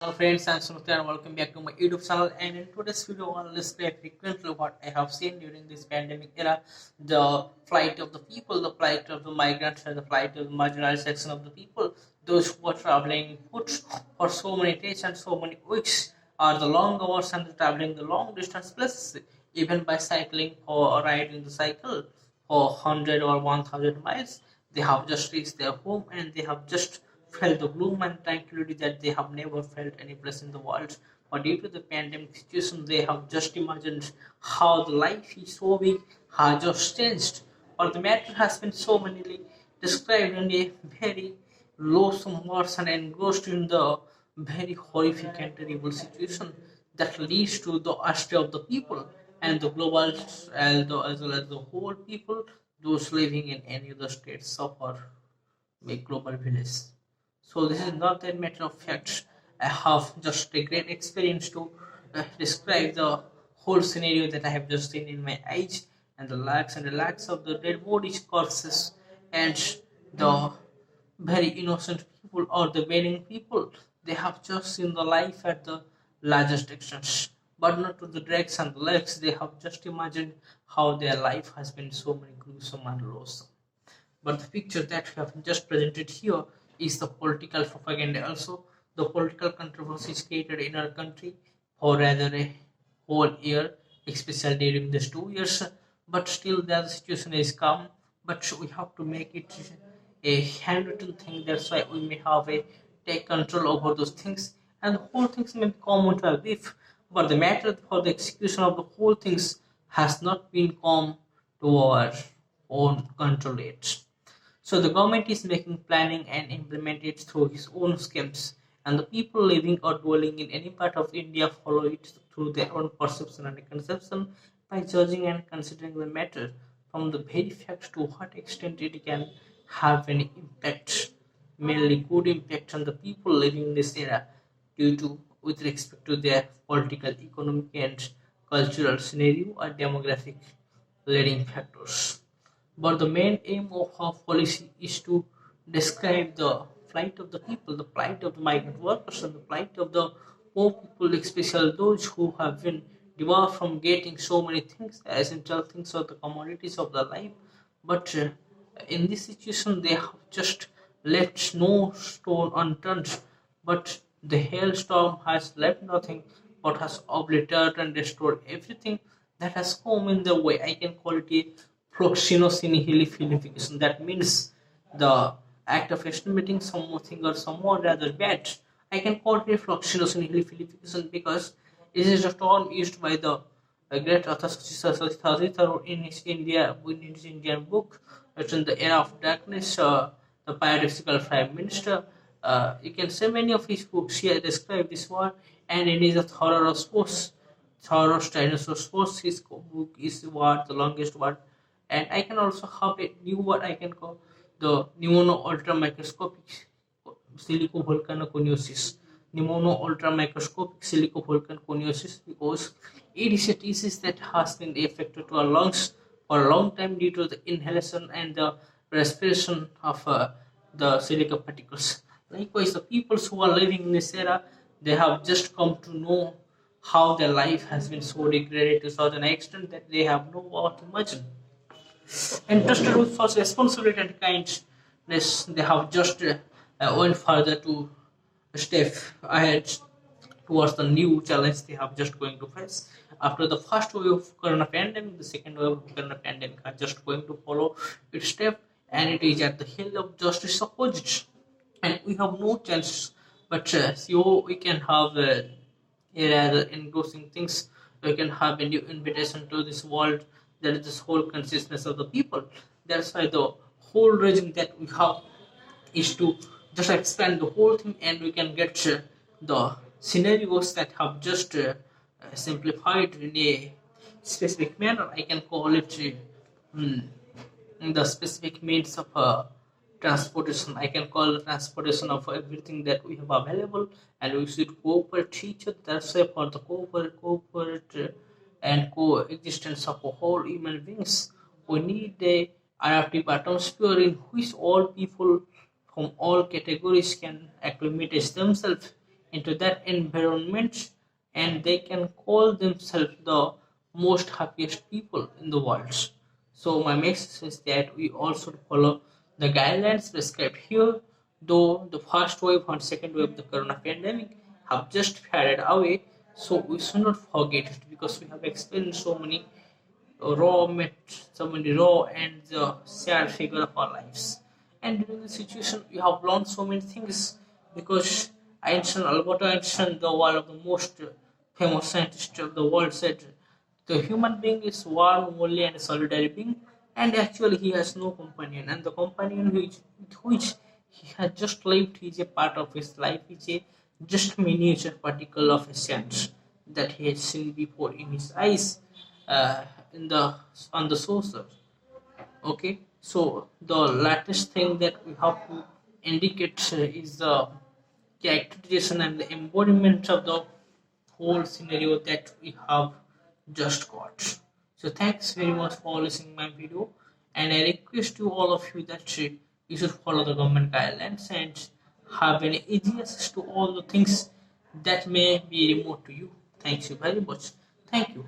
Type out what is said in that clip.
Hello friends, I'm Sunutha and welcome back to my YouTube channel. And in today's video, I'll describe frequently what I have seen during this pandemic era: the flight of the people, the flight of the migrants, and the flight of the marginalized section of the people. Those who are traveling foot for so many days and so many weeks, are the long hours and traveling the long distance places, even by cycling or riding the cycle for 100 or 1000 miles. They have just reached their home and they have just felt the gloom and tranquility that they have never felt any place in the world. But due to the pandemic situation, they have just imagined how the life is so big has just changed. Or the matter has been so many described in a very loathsome words and engrossed in the very horrific and terrible situation that leads to the astray of the people and the global as well as the whole people, those living in any other state suffer a global village. So this is not a matter of fact. I have just a great experience to describe the whole scenario that I have just seen in my eyes, and the lakhs of the dead bodies, corpses, and the very innocent people or the wailing people. They have just seen the life at the largest extent, but not to the dregs and the legs. They have just imagined how their life has been so many gruesome and loathsome. But the picture that we have just presented here is the political propaganda. Also, the political controversies created in our country for rather a whole year, especially during these 2 years. But still, the situation is calm. But we have to make it a handwritten thing. That's why we may have a take control over those things, and the whole things may come into a brief. But the matter for the execution of the whole things has not been come to our own control yet. So the government is making planning and implement it through its own schemes, and the people living or dwelling in any part of India follow it through their own perception and conception by judging and considering the matter from the very fact to what extent it can have any impact, mainly good impact on the people living in this era due to with respect to their political, economic and cultural scenario or demographic leading factors. But the main aim of our policy is to describe the flight of the people, the plight of the migrant workers, and the plight of the poor people, especially those who have been debarred from getting so many things, essential things or the commodities of the life. But in this situation, they have just left no stone unturned. But the hailstorm has left nothing but has obliterated and destroyed everything that has come in the way. I can call it a proxenosinihilification. That means the act of estimating something or someone rather bad. I can call it a proxenosinihilification because it is a term used by the great author Sasitharu in his Indian book written The Era of Darkness, the paradoxical Prime Minister. You can say many of his books here describe this war, and it is a thorough sports. Thoros Dinosaur Sports, his book is what the longest one, and I can also have a new what I can call the pneumono ultramicroscopic silicovolcanoconiosis. Pneumono ultramicroscopic silicovolcanoconiosis because it is a disease that has been affected to our lungs for a long time due to the inhalation and the respiration of the silica particles. Likewise, the peoples who are living in this era, they have just come to know how their life has been so degraded to such an extent that they have no what to imagine. Entrusted with such responsibility and kindness, they have just went further to step ahead towards the new challenge they have just going to face. After the first wave of corona pandemic, the second wave of corona pandemic are just going to follow its step, and it is at the hill of justice opposite. And we have no chance, but so we can have rather engrossing things. We can have a new invitation to this world that is this whole consciousness of the people. That's why the whole reason that we have is to just expand the whole thing, and we can get the scenarios that have just simplified in a specific manner. I can call it the specific means of transportation. I can call the transportation of everything that we have available, and we should cooperate each other. That's why for the cooperate and coexistence of whole human beings, we need a adaptive atmosphere in which all people from all categories can acclimatize themselves into that environment, and they can call themselves the most happiest people in the world. So my message is that we also follow the guidelines prescribed here, though the first wave and second wave of the corona pandemic have just faded away. So we should not forget it because we have experienced so many raw and the sad figure of our lives. And during the situation, we have learned so many things because Albert Einstein, the one of the most famous scientists of the world, said the human being is one only and solitary being, and actually he has no companion, and the companion with which he has just lived is a part of his life, is a just miniature particle of essence that he has seen before in his eyes, in the on the saucer. Okay, so the latest thing that we have to indicate is the characterization and the embodiment of the whole scenario that we have just got. So thanks very much for listening my video, and I request to all of you that you should follow the government guidelines and have an easy access to all the things that may be remote to you. Thanks you very much. Thank you.